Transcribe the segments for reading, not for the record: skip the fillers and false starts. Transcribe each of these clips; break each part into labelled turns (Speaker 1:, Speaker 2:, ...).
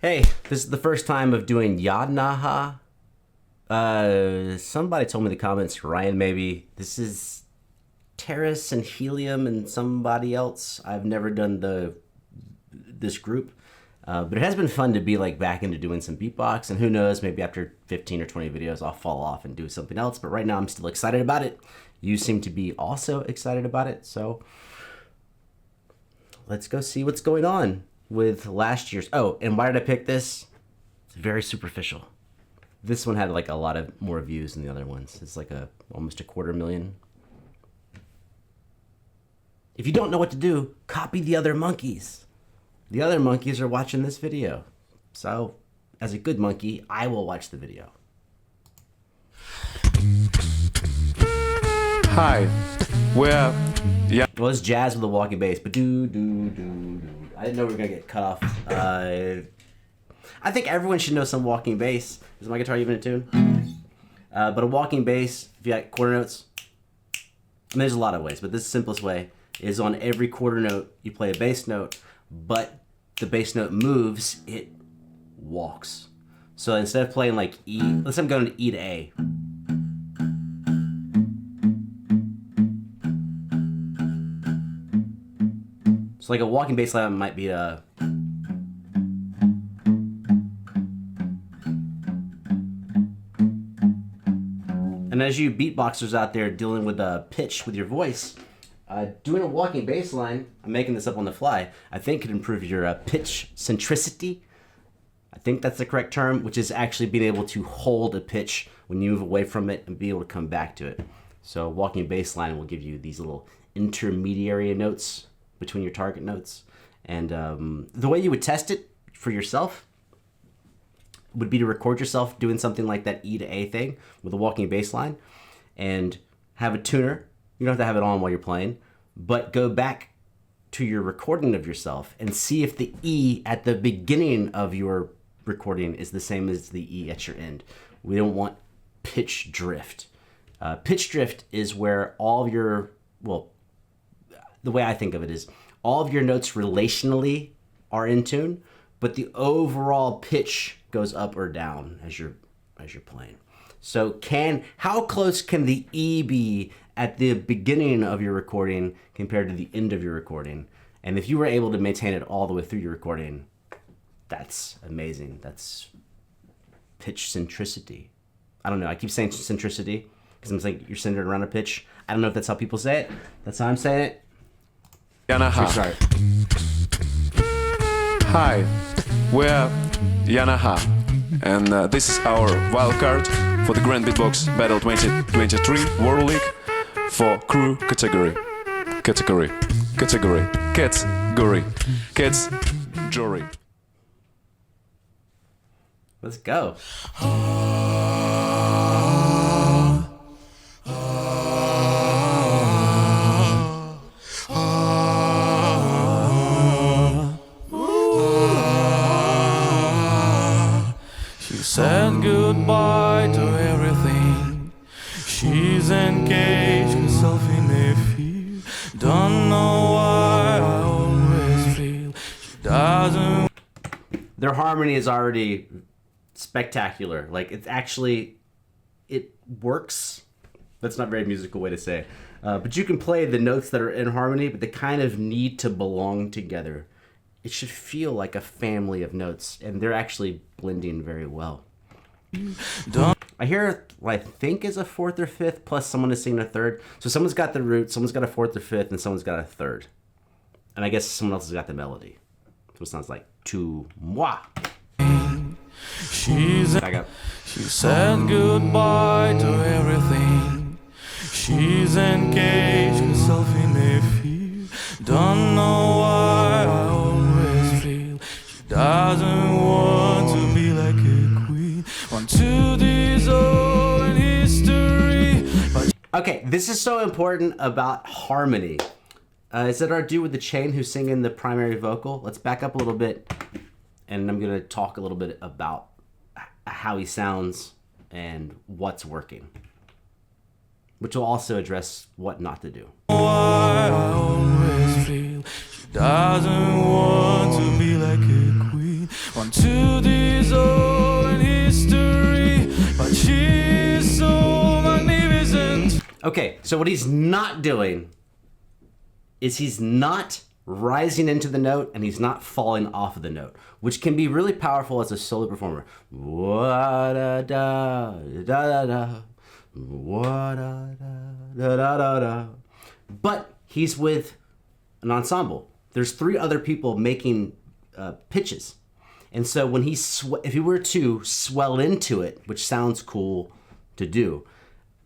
Speaker 1: Hey, this is the first time of doing Yadnaha. Somebody told me in the comments, Ryan maybe, this is Terrace and Helium and somebody else. I've never done this group, but it has been fun to be like back into doing some beatbox, and who knows, maybe after 15 or 20 videos I'll fall off and do something else, but right now I'm still excited about it. You seem to be also excited about it, so let's go see what's going on with last year's. Oh, and why did I pick this? It's very superficial. This one had like a lot of more views than the other ones. It's like almost 250,000. If you don't know what to do, copy the other monkeys. The other monkeys are watching this video. So, as a good monkey, I will watch the video.
Speaker 2: Hi, yeah.
Speaker 1: Well, it's jazz with a walking bass, but do. I didn't know we were gonna get cut off. I think everyone should know some walking bass. Is my guitar even in tune? But a walking bass, if you got quarter notes, and there's a lot of ways, but this simplest way is on every quarter note, you play a bass note, but the bass note moves, it walks. So instead of playing like E, let's say I'm going to E to A. So like a walking bass line might be a... And as you beatboxers out there dealing with a pitch with your voice, doing a walking bass line, I'm making this up on the fly, I think could improve your pitch centricity. I think that's the correct term, which is actually being able to hold a pitch when you move away from it and be able to come back to it. So walking bass line will give you these little intermediary notes between your target notes. And the way you would test it for yourself would be to record yourself doing something like that E to A thing with a walking bass line and have a tuner. You don't have to have it on while you're playing, but go back to your recording of yourself and see if the E at the beginning of your recording is the same as the E at your end. We don't want pitch drift. Pitch drift is where all of your, well, the way I think of it is all of your notes relationally are in tune, but the overall pitch goes up or down as you're playing. So how close can the E be at the beginning of your recording compared to the end of your recording? And if you were able to maintain it all the way through your recording, that's amazing. That's pitch centricity. I don't know, I keep saying centricity because I'm saying you're centered around a pitch. I don't know if that's how people say it. That's how I'm saying it. Start.
Speaker 2: Hi, we're Yanaha, and this is our wildcard for the Grand Beatbox Battle 2023 World League for crew category. Cats jury.
Speaker 1: Let's go.
Speaker 3: Said goodbye to everything. She's engaged herself in a field. Don't know why I always feel she doesn't.
Speaker 1: Their harmony is already spectacular. Like it works. That's not a very musical way to say. But you can play the notes that are in harmony, but they kind of need to belong together. It should feel like a family of notes, and they're actually blending very well. I hear what I think is a fourth or fifth, plus someone is singing a third. So someone's got the root, someone's got a fourth or fifth, and someone's got a third. And I guess someone else has got the melody. So it sounds like tu moi. Back up.
Speaker 3: She said goodbye to everything. She's engaged herself in a field. Don't know why I always feel she doesn't want to be like a queen. Want to dissolve in history.
Speaker 1: Okay, this is so important about harmony. Is it our dude with the chain who's singing the primary vocal? Let's back up a little bit, and I'm gonna talk a little bit about how he sounds and what's working, which will also address what not to do.
Speaker 3: Why I always feel she doesn't want to be like a queen. One to this old history, but she's so magnificent.
Speaker 1: Okay, so what he's not doing is he's not rising into the note and he's not falling off of the note, which can be really powerful as a solo performer. But he's with an ensemble. There's 3 other people making pitches. And so when if he were to swell into it, which sounds cool to do,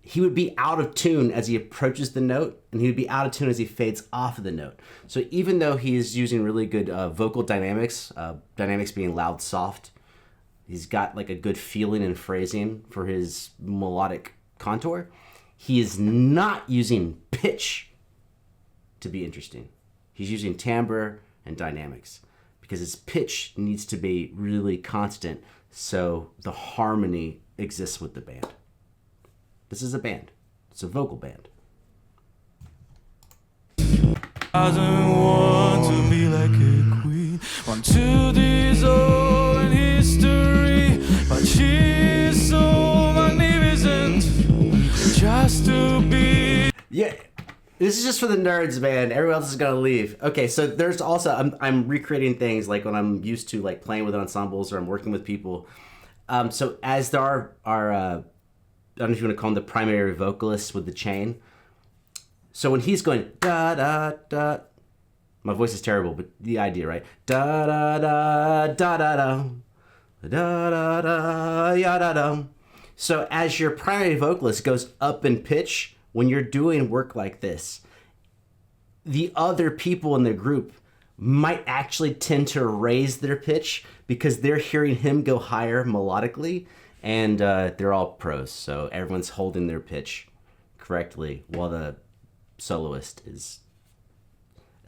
Speaker 1: he would be out of tune as he approaches the note, and he would be out of tune as he fades off of the note. So even though he is using really good vocal dynamics, dynamics being loud, soft, he's got like a good feeling and phrasing for his melodic contour, he is not using pitch to be interesting. He's using timbre and dynamics because his pitch needs to be really constant so the harmony exists with the band. This is a band. It's a vocal band.
Speaker 3: Doesn't want to be like a queen. Want to this old history, but she's so magnificent. Just to be.
Speaker 1: Yeah, this is just for the nerds, man. Everyone else is gonna leave. Okay, so there's also I'm recreating things like when I'm used to like playing with ensembles or I'm working with people. So as there are I don't know if you want to call him the primary vocalist with the chain. So when he's going da da da, my voice is terrible, but the idea, right? Da da da da da da da da da ya da da. So as your primary vocalist goes up in pitch, when you're doing work like this, the other people in the group might actually tend to raise their pitch because they're hearing him go higher melodically. And they're all pros, so everyone's holding their pitch correctly while the soloist is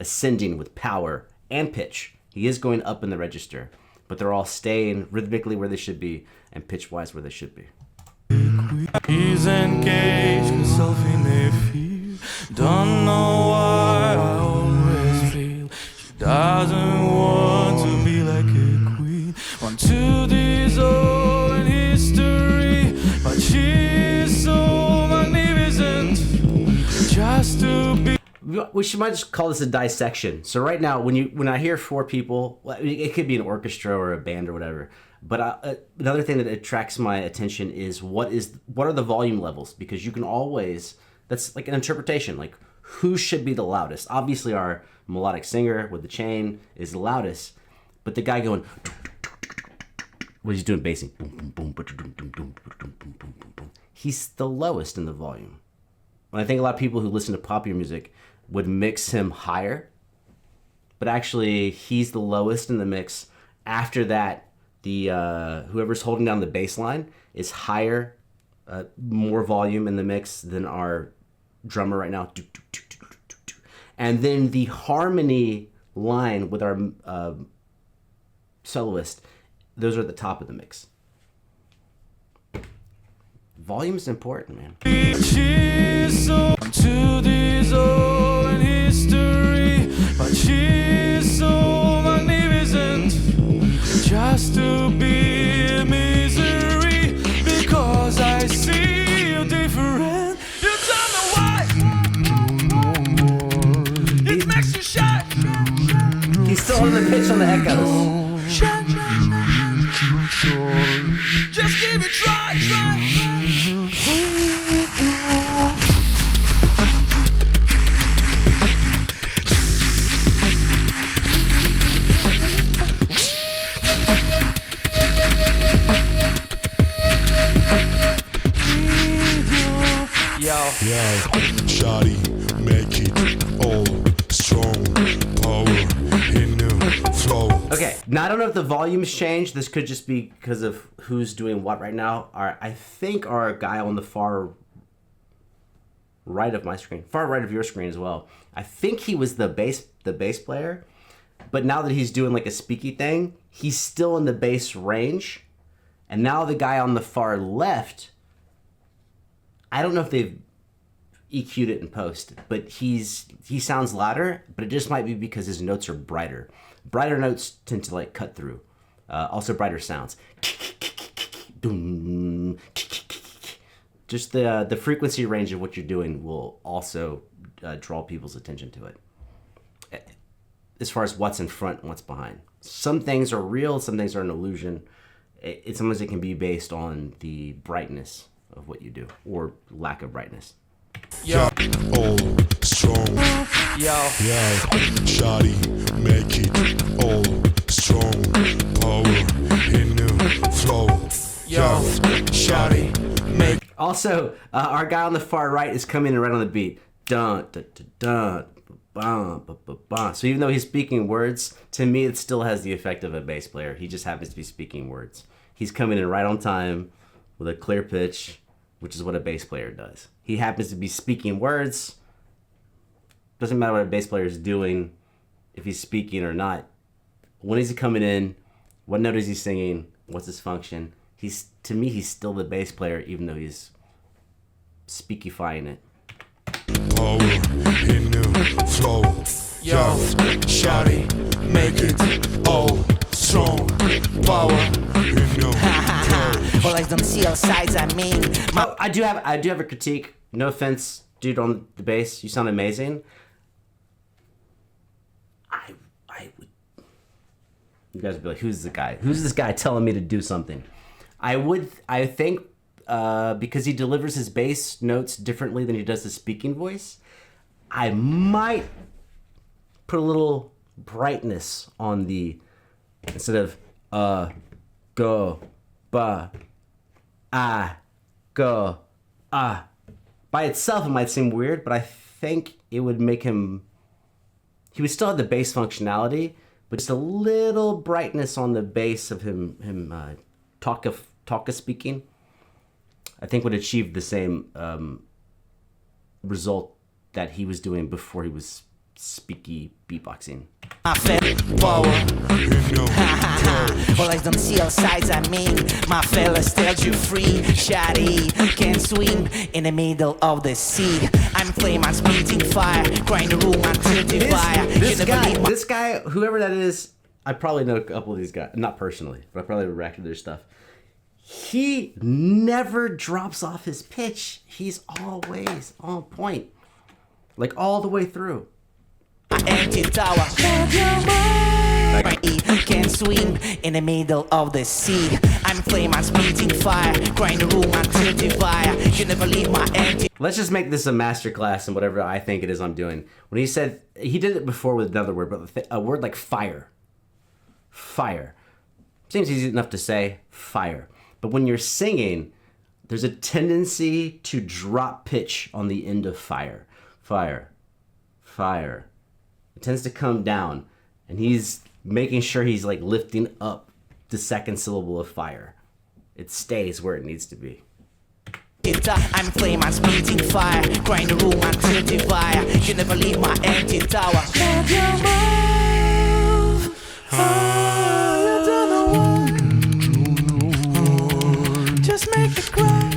Speaker 1: ascending with power and pitch. He is going up in the register, but they're all staying rhythmically where they should be and pitch-wise where they should be.
Speaker 3: He's engaged himself in a field. Don't know why I always feel she doesn't want to be like a queen. Want to this old history, but she's so magnificent. Just to be.
Speaker 1: Might just call this a dissection. So right now, when I hear 4 people, it could be an orchestra or a band or whatever. But another thing that attracts my attention is what are the volume levels? Because you can always, that's like an interpretation, like who should be the loudest? Obviously our melodic singer with the chain is the loudest, but the guy going, what he's doing bassing, he's the lowest in the volume. And I think a lot of people who listen to popular music would mix him higher, but actually he's the lowest in the mix. After that, the whoever's holding down the bass line is higher, more volume in the mix than our drummer right now. And then the harmony line with our soloist, those are at the top of the mix. Volume's important, man.
Speaker 3: She's so to this old history, but she's so magnificent. Just to be misery, because I see you different. You tell me why. It makes you shine.
Speaker 1: He's still on the pitch on the echoes.
Speaker 3: Shine. Just give it a try.
Speaker 4: Yeah, shawty, make it all strong, power in new flow.
Speaker 1: Okay, now I don't know if the volume's changed. This could just be because of who's doing what right now. I think our guy on the far right of my screen, far right of your screen as well. I think he was the bass player, but now that he's doing like a speaky thing, he's still in the bass range. And now the guy on the far left, I don't know if they've EQ'd it in post, but he sounds louder, but it just might be because his notes are brighter. Brighter notes tend to like cut through. Also brighter sounds. Just the frequency range of what you're doing will also draw people's attention to it. As far as what's in front and what's behind. Some things are real, some things are an illusion. Sometimes it can be based on the brightness of what you do, or lack of brightness.
Speaker 3: Yo,
Speaker 4: all strong.
Speaker 3: yo,
Speaker 4: Yeah, shawty, make it all strong. Power in the flow.
Speaker 3: yo, shawty, make
Speaker 1: Also, our guy on the far right is coming in right on the beat. Dun, dun, dun, dun, bum, bum, bum, bum. So even though he's speaking words, to me it still has the effect of a bass player. He just happens to be speaking words. He's coming in right on time with a clear pitch, which is what a bass player does. He happens to be speaking words. Doesn't matter what a bass player is doing, if he's speaking or not. When is he coming in? What note is he singing? What's his function? To me, he's still the bass player, even though he's speakifying it.
Speaker 4: Power in the flow.
Speaker 3: yo, shawty, make it all
Speaker 5: strong. Power. All eyes don't see all sides. I mean,
Speaker 1: Oh, I do have a critique. No offense, dude, on the bass. You sound amazing. I would. You guys would be like, who's the guy? Who's this guy telling me to do something? I think because he delivers his bass notes differently than he does the speaking voice, I might put a little brightness on the, instead of go, ba, go, By itself, it might seem weird, but I think it would make him, he would still have the bass functionality, but just a little brightness on the bass of him talka speaking, I think would achieve the same result that he was doing before he was speaky beatboxing.
Speaker 5: I feel power. All eyes don't see all sides. I mean, my fellas tells you free. Shawty can swim in the middle of the sea. I'm flame, I'm spitting fire. Grind the room until the fire.
Speaker 1: This guy, whoever that is, I probably know a couple of these guys. Not personally, but I probably reacted to their stuff. He never drops off his pitch. He's always on point. Like all the way through.
Speaker 5: Empty tower. Can swim in the middle of the sea. I'm flame, I'm spitting fire. Grind the room until the fire. You never leave my empty.
Speaker 1: Let's just make this a masterclass in whatever I think it is I'm doing. When he said, he did it before with another word, but a word like fire. Fire. Seems easy enough to say, fire. But when you're singing, there's a tendency to drop pitch on the end of fire. Fire. Fire. It tends to come down, and he's making sure he's like lifting up the second syllable of fire. It stays where it needs to be.
Speaker 5: I'm flame, I'm spitting fire. Grind the room until the fire. You never leave my empty tower. Just make it cry.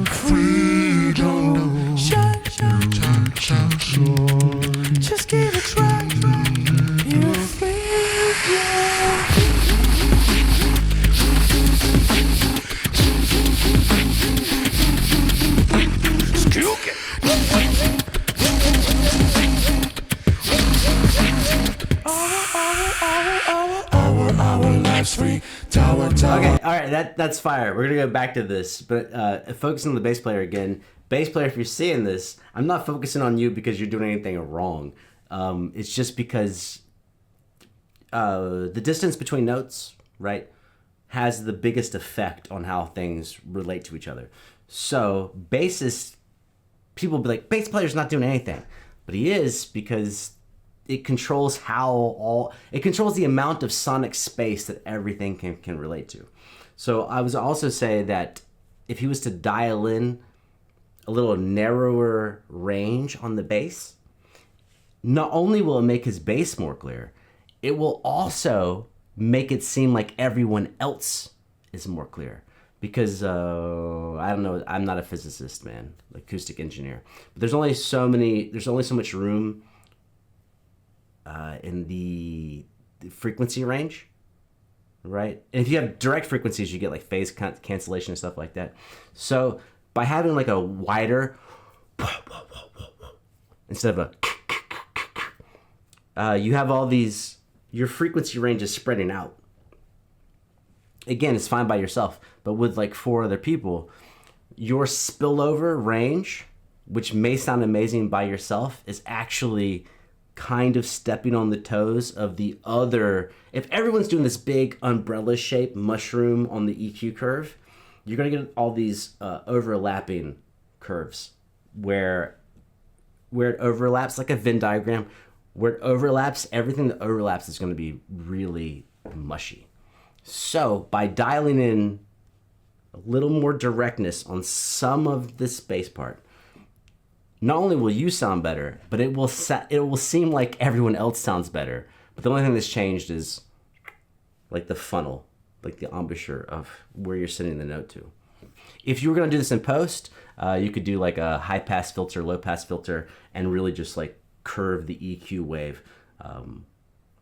Speaker 5: Freedom. Shine, shine, shine, shine, shine. Just give it a try. You feel
Speaker 4: Our lives free. Tower.
Speaker 1: Okay, all right, that's fire. We're gonna go back to this, but focusing on the bass player again. Bass player, if you're seeing this, I'm not focusing on you because you're doing anything wrong. It's just because the distance between notes, right, has the biggest effect on how things relate to each other. So bassists, people will be like, bass player's not doing anything, but he is, because it controls it controls the amount of sonic space that everything can relate to. So I was also say that if he was to dial in a little narrower range on the bass, not only will it make his bass more clear, it will also make it seem like everyone else is more clear. Because, I don't know, I'm not a physicist, man, acoustic engineer. But there's only so much room in the frequency range right? And if you have direct frequencies, you get like phase cancellation and stuff like that. So by having like a wider instead of a you have all these, your frequency range is spreading out. Again, it's fine by yourself, but with like 4 other people, your spillover range, which may sound amazing by yourself, is actually kind of stepping on the toes of the other. If everyone's doing this big umbrella shape mushroom on the EQ curve, you're going to get all these overlapping curves where it overlaps like a Venn diagram. Where it overlaps, everything that overlaps is going to be really mushy. So by dialing in a little more directness on some of this bass part, not only will you sound better, but it will seem like everyone else sounds better. But the only thing that's changed is like the funnel, like the embouchure of where you're sending the note to. If you were going to do this in post, you could do like a high pass filter, low pass filter, and really just like curve the EQ wave,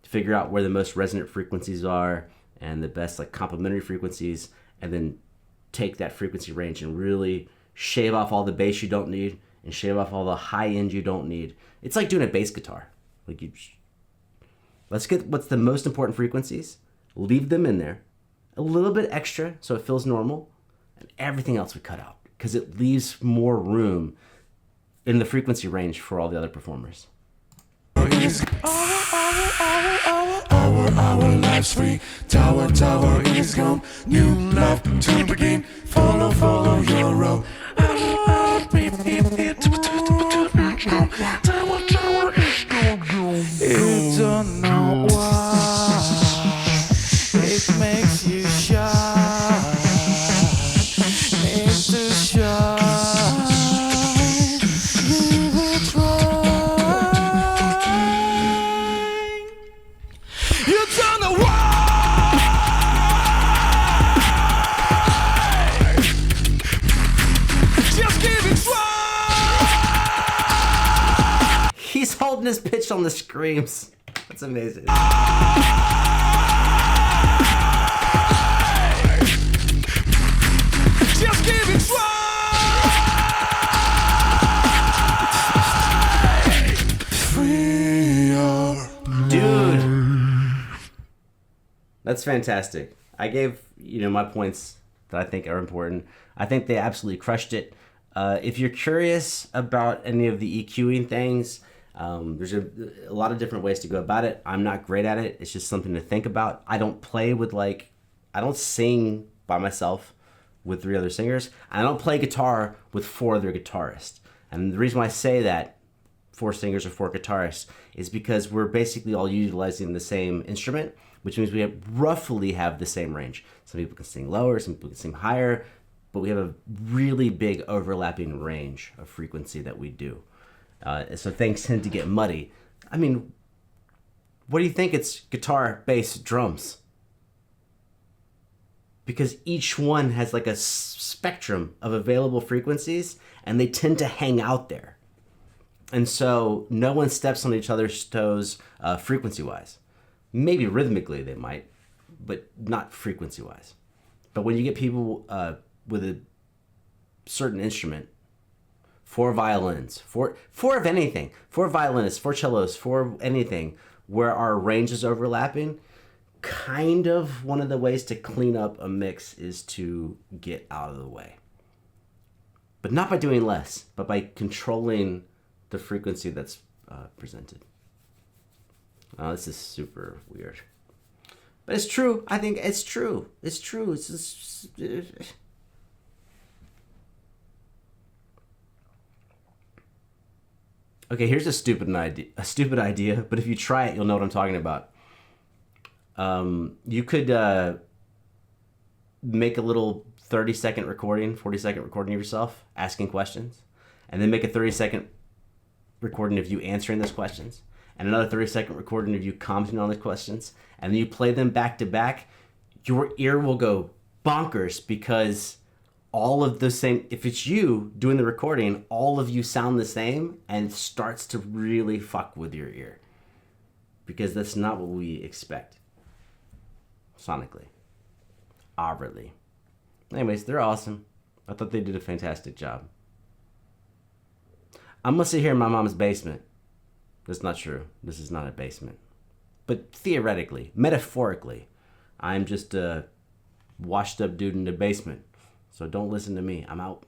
Speaker 1: figure out where the most resonant frequencies are and the best like complementary frequencies, and then take that frequency range and really shave off all the bass you don't need and shave off all the high end you don't need. It's like doing a bass guitar. Like let's get what's the most important frequencies, leave them in there, a little bit extra so it feels normal, and everything else we cut out because it leaves more room in the frequency range for all the other performers.
Speaker 4: Our life's free. Tower is gone. New life to begin. Follow your road.
Speaker 3: You don't know why it makes you shine. It's to shine. Give it a try. You don't know why. Just give it a try.
Speaker 1: He's holding his pitch on the screams. That's amazing.
Speaker 3: Just give it a try.
Speaker 1: Dude, that's fantastic. I gave my points that I think are important. I think they absolutely crushed it. If you're curious about any of the EQing things, there's a lot of different ways to go about it. I'm not great at it. It's just something to think about. I don't play with I don't sing by myself with 3 other singers. I don't play guitar with 4 other guitarists. And the reason why I say that, 4 singers or 4 guitarists, is because we're basically all utilizing the same instrument, which means we roughly have the same range. Some people can sing lower, some people can sing higher, but we have a really big overlapping range of frequency that we do. So things tend to get muddy. I mean, what do you think? It's guitar, bass, drums. Because each one has like a spectrum of available frequencies, and they tend to hang out there. And so no one steps on each other's toes frequency-wise. Maybe rhythmically they might, but not frequency-wise. But when you get people with a certain instrument, 4 violins, 4 of anything, 4 violinists, 4 cellos, 4 anything, where our range is overlapping, kind of one of the ways to clean up a mix is to get out of the way. But not by doing less, but by controlling the frequency that's presented. Oh, this is super weird. But it's true. I think it's true. It's true. It's just... Okay, here's a stupid idea, but if you try it, you'll know what I'm talking about. You could make a little 30-second recording, 40-second recording of yourself asking questions, and then make a 30-second recording of you answering those questions, and another 30-second recording of you commenting on the questions, and then you play them back to back. Your ear will go bonkers because all of the same, if it's you doing the recording, all of you sound the same, and it starts to really fuck with your ear because that's not what we expect sonically. hourly. Anyways, they're awesome. I thought they did a fantastic job. I'm gonna sit here in my mom's basement. That's not true. This is not a basement. But theoretically, metaphorically, I'm just a washed up dude in the basement. So don't listen to me. I'm out.